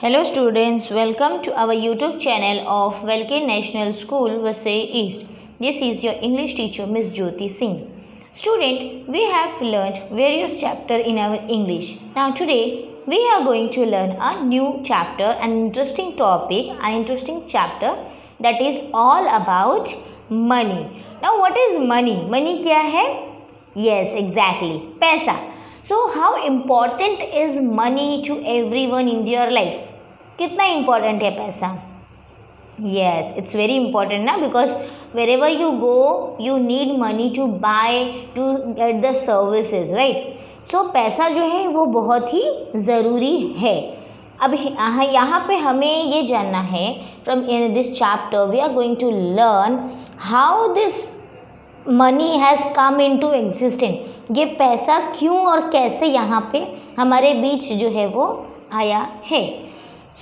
Hello students, welcome to our YouTube channel of Velkin National School, Vasai East. This is your English teacher, Miss Jyoti Singh. Student, we have learnt various chapters in our English. Now today, we are going to learn a new chapter, an interesting topic, an interesting chapter that is all about money. Now what is money? Money क्या है? Yes, exactly. पैसा. So how important is money to everyone in their life? कितना important है पैसा? Yes, it's very important ना, because wherever you go you need money to buy, to get the services, right? So पैसा जो है वो बहुत ही ज़रूरी है. अब यहाँ पे हमें ये जानना है, from in this chapter we are going to learn how this money has come into existence. ये पैसा क्यों और कैसे यहाँ पे हमारे बीच जो है वो आया है.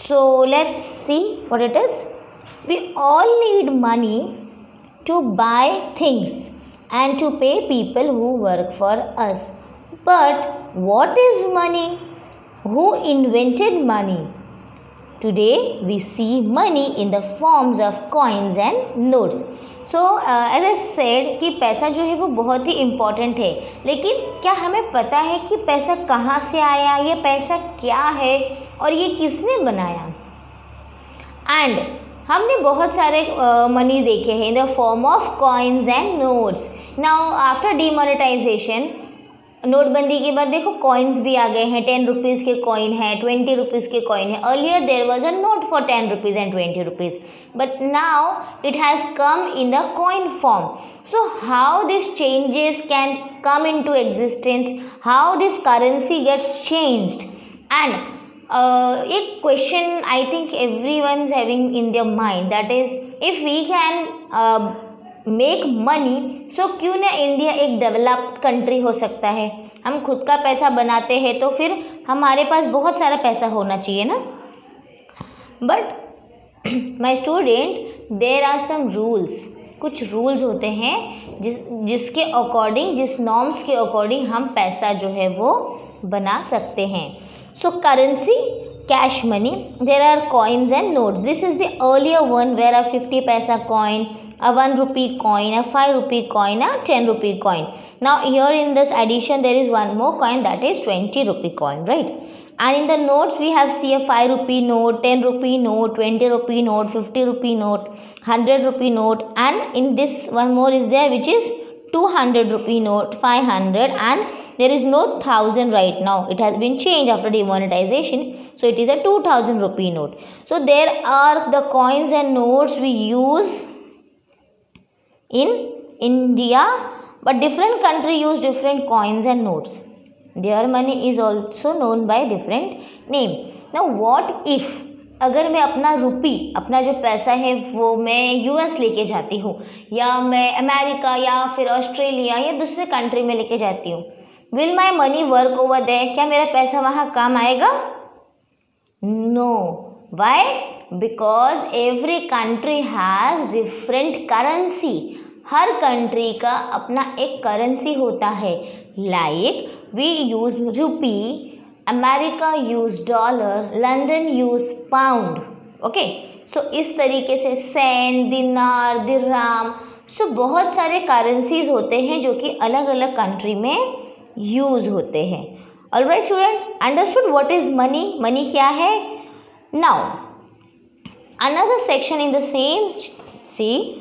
So let's see what it is. We all need money to buy things and to pay people who work for us. But what is money? Who invented money? Today we see money in the forms of coins and notes. So as I said कि पैसा जो है वो बहुत ही important है, लेकिन क्या हमें पता है कि पैसा कहाँ से आया, ये पैसा क्या है और ये किसने बनाया? एंड हमने बहुत सारे मनी देखे हैं in the form of coins and notes. Now after demonetisation, नोटबंदी के बाद देखो कॉइन्स भी आ गए हैं. 10 रुपीज़ के कॉइन है, 20 रुपीज़ के कॉइन है. Earlier there was a note for 10 rupees and 20 rupees, but now it has come in the coin form. So how this changes can come into existence, how this currency gets changed. And एक question I think everyone is having in their mind, that is if we can make money, so क्यों ना India एक developed country हो सकता है. हम खुद का पैसा बनाते हैं तो फिर हमारे पास बहुत सारा पैसा होना चाहिए ना. But my student, there are some rules. कुछ रूल्स होते हैं जिसके अकॉर्डिंग, जिस नॉर्म्स के अकॉर्डिंग हम पैसा जो है वो बना सकते हैं. सो currency, cash money, there are coins and notes. This is the earlier one where a 50 paisa coin, a 1 rupee coin, a 5 rupee coin, a 10 rupee coin. Now here in this addition there is one more coin, that is 20 rupee coin, right? And in the notes we have see a 5 rupee note, 10 rupee note, 20 rupee note, 50 rupee note, 100 rupee note, and in this one more is there which is 200 rupee note, 500, and there is no 1000 right now. It has been changed after demonetization, so it is a 2000 rupee note. So there are the coins and notes we use in India, but different country use different coins and notes. Their money is also known by different name. Now what if अगर मैं अपना रुपी, अपना जो पैसा है वो मैं US लेके जाती हूँ, या मैं अमेरिका या फिर ऑस्ट्रेलिया या दूसरे कंट्री में लेके जाती हूँ, will my money work over there? क्या मेरा पैसा वहाँ काम आएगा? No. Why? Because every country has different currency. हर कंट्री का अपना एक करेंसी होता है. Like we use rupee, America use dollar, London use pound. Okay, so इस तरीके से सेंट, दिनार, दिरहाम, सो बहुत सारे करेंसीज होते हैं जो कि अलग अलग कंट्री में यूज होते हैं. Alright student, understood what is money? Money क्या है? Now another section in the same, see,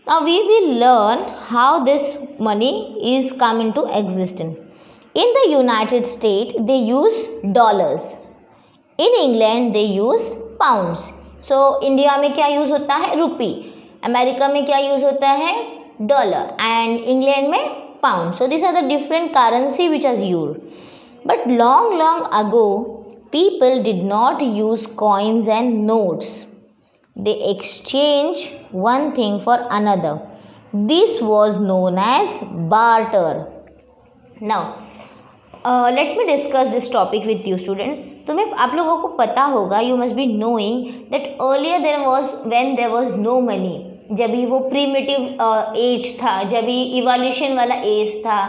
now we will learn how this money is come into existence. In the United States they use dollars, in England they use pounds. So India में क्या use होता है? रुपी. America में क्या use होता है? Dollar. And England में pound. So these are the different currency which are used. But long ago people did not use coins and notes. They exchanged one thing for another. This was known as barter. Now let me discuss this topic with you students. तुम्हें, आप लोगों को पता होगा, you must be knowing that earlier there was, when there was no money, जब भी वो primitive as था, जब भी इवोल्यूशन वाला एज था,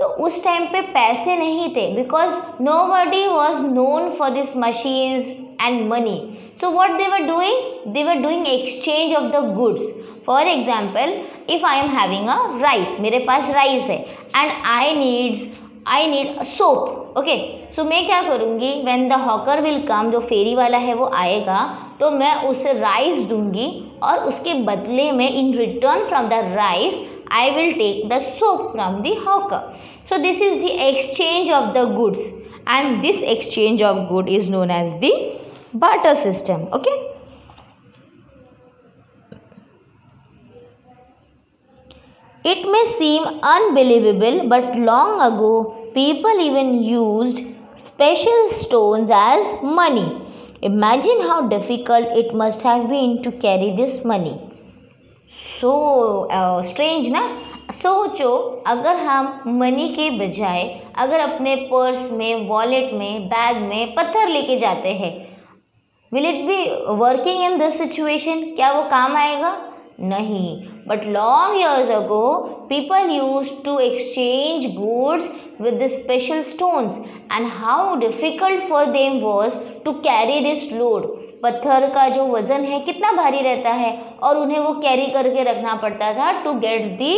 तो उस टाइम पे पैसे नहीं थे, because nobody was known for this machines and money. So what they were doing? They were doing exchange of the goods. For example, if I am having a rice, मेरे पास rice है and I need a soap. Okay, so मैं क्या करूँगी, when the hawker will come, जो फेरी वाला है वो आएगा, तो मैं उसे राइस दूंगी और उसके बदले में in return from the rice I will take the soap from the hawker. So this is the exchange of the goods and this exchange of good is known as the barter system. Okay, it may seem unbelievable, but long ago people even used special stones as money. Imagine how difficult it must have been to carry this money. So strange ना. सोचो, अगर हम money के बजाय अगर अपने purse में, wallet में, बैग में पत्थर लेके जाते हैं, will it be working in this situation? क्या वो काम आएगा? नहीं. But long years ago, people used to exchange goods with the special stones, and how difficult for them was to carry this load. पत्थर का जो वज़न है कितना भारी रहता है और उन्हें वो कैरी करके रखना पड़ता था to get the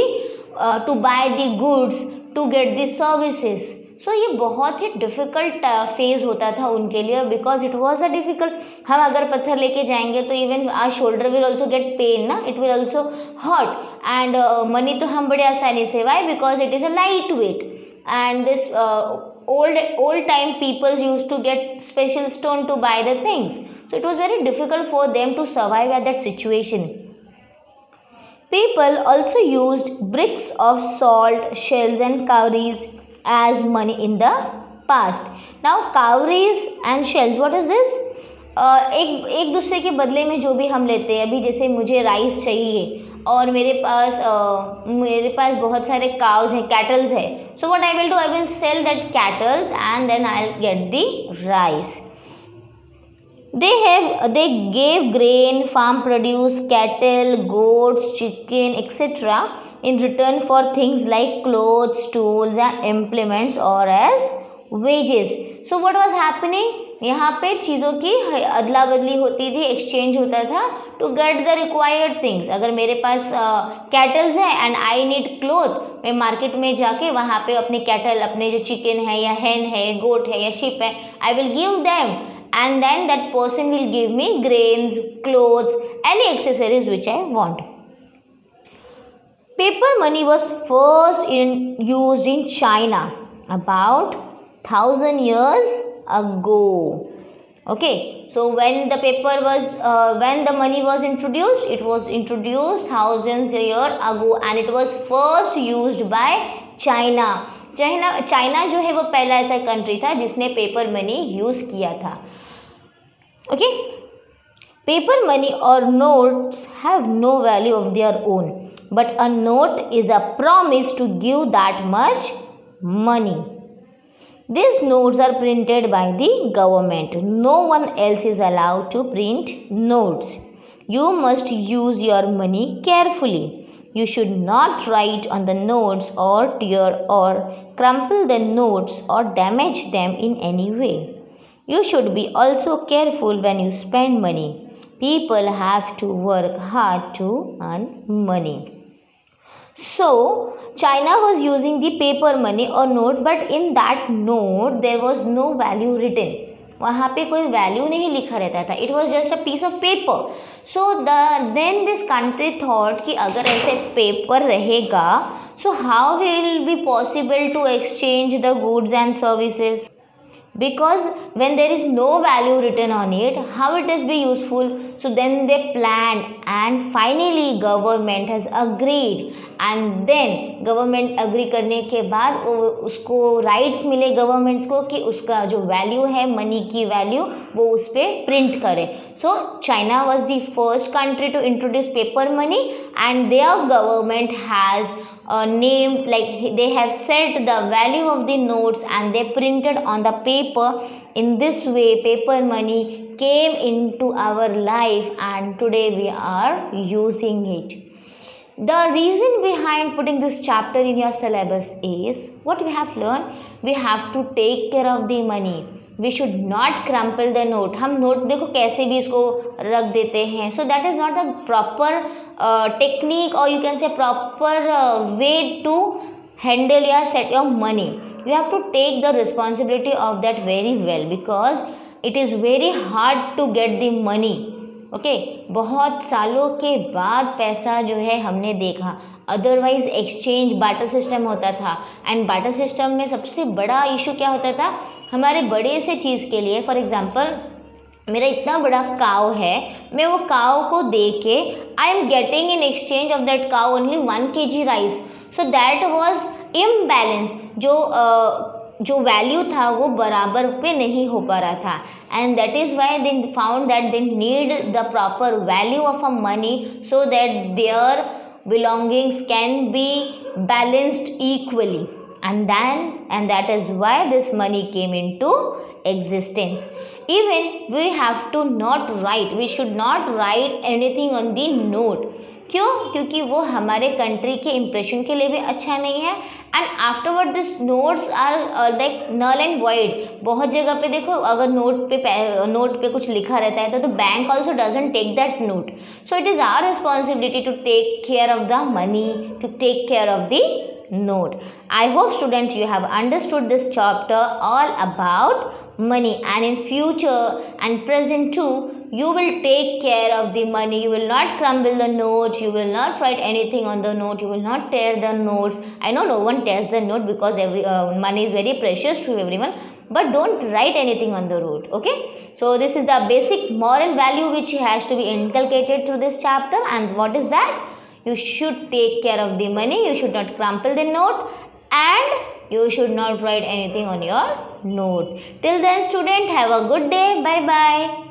to buy the goods, to get the services. सो ये बहुत ही डिफ़िकल्ट फेज़ होता था उनके लिए, because it was a difficult. हम अगर पत्थर लेके जाएंगे तो even our shoulder will also get pain ना, it will also hurt. And money तो हम बड़े आसानी से, why? Because it is a light weight. And this old time people used to get special stone to buy the things. So it was very difficult for them to survive at that situation. People also used bricks of salt, shells and cowries as money in the past. Now cowries and shells, what is this? एक दूसरे के बदले में जो भी हम लेते हैं, अभी जैसे मुझे राइस चाहिए और मेरे पास बहुत सारे काउज हैं, कैटल्स है. So what I will do, I will sell that cattles and then I will get the rice. They gave grain, farm produce, cattle, goats, chicken, etc. in return for things like clothes, tools and implements or as wages. So what was happening? यहाँ पे चीज़ों की अदला बदली होती थी, exchange होता था to get the required things. अगर मेरे पास कैटल्स है एंड आई नीड क्लोथ, मैं मार्केट में जाके वहाँ पे अपने कैटल, अपने जो चिकन है या hen है, गोट है या शिप है, I will give them and then that person will give me grains, clothes, any accessories which I want. Paper money was first used in China about 1000 years ago. Okay, so when the money was introduced, it was introduced thousands of years ago and it was first used by China. China जो है वो पहला ऐसा country था जिसने paper money use किया था. Okay, paper money और notes have no value of their own, but a note is a promise to give that much money. These notes are printed by the government. No one else is allowed to print notes. You must use your money carefully. You should not write on the notes or tear or crumple the notes or damage them in any way. You should be also careful when you spend money. People have to work hard to earn money. So, China was using the paper money or note, but in that note there was no value written. वहाँ पे कोई value नहीं लिखा रहता था. It was just a piece of paper. So then this country thought कि अगर ऐसे पेपर रहेगा, so how will be possible to exchange the goods and services? Because when there is no value written on it, how it is be useful? So then they planned and finally government has agreed, and then government agree करने के बाद उसको rights मिले governments को कि उसका जो value है, money की value, वो उस पर print करे. So China was the first country to introduce paper money and their government has named, like they have set the value of the notes and they printed on the paper. In this way paper money came into our life and today we are using it. The reason behind putting this chapter in your syllabus is what we have learned. We have to take care of the money. We should not crumple the note. हम note देखो कैसे भी इसको रख देते हैं. So that is not the proper technique और you can say proper way to handle या set your money. You have to take the responsibility of that very well because it is very hard to get the money. Okay बहुत सालों के बाद पैसा जो है हमने देखा. अदरवाइज एक्सचेंज बाटर सिस्टम होता था एंड बाटर सिस्टम में सबसे बड़ा इशू क्या होता था, हमारे बड़े से चीज़ के लिए, फॉर एग्जांपल मेरा इतना बड़ा काव है, मैं वो काव को दे के I am getting in exchange of that cow only 1 kg rice. So that was imbalance. जो वैल्यू था वो बराबर पे नहीं हो पा रहा था and that is why they found that they need the proper value of a money so that their belongings can be balanced equally and that is why this money came into existence. Even we have to not write, we should not write anything on the note. क्यों? क्योंकि वो हमारे country के impression के लिए भी अच्छा नहीं है and afterward this notes are like null and void. बहुत जगह पे देखो अगर नोट पे कुछ लिखा रहता है तो bank also doesn't take that note. So it is our responsibility to take care of the money, to take care of the note. I hope students you have understood this chapter all about money and in future and present too you will take care of the money. You will not crumble the notes, you will not write anything on the note, you will not tear the notes. I know no one tears the note because money is very precious to everyone, but don't write anything on the note. Okay, so this is the basic moral value which has to be inculcated through this chapter. And what is that? You should take care of the money, you should not crumple the note and you should not write anything on your note. Till then student, have a good day. Bye bye.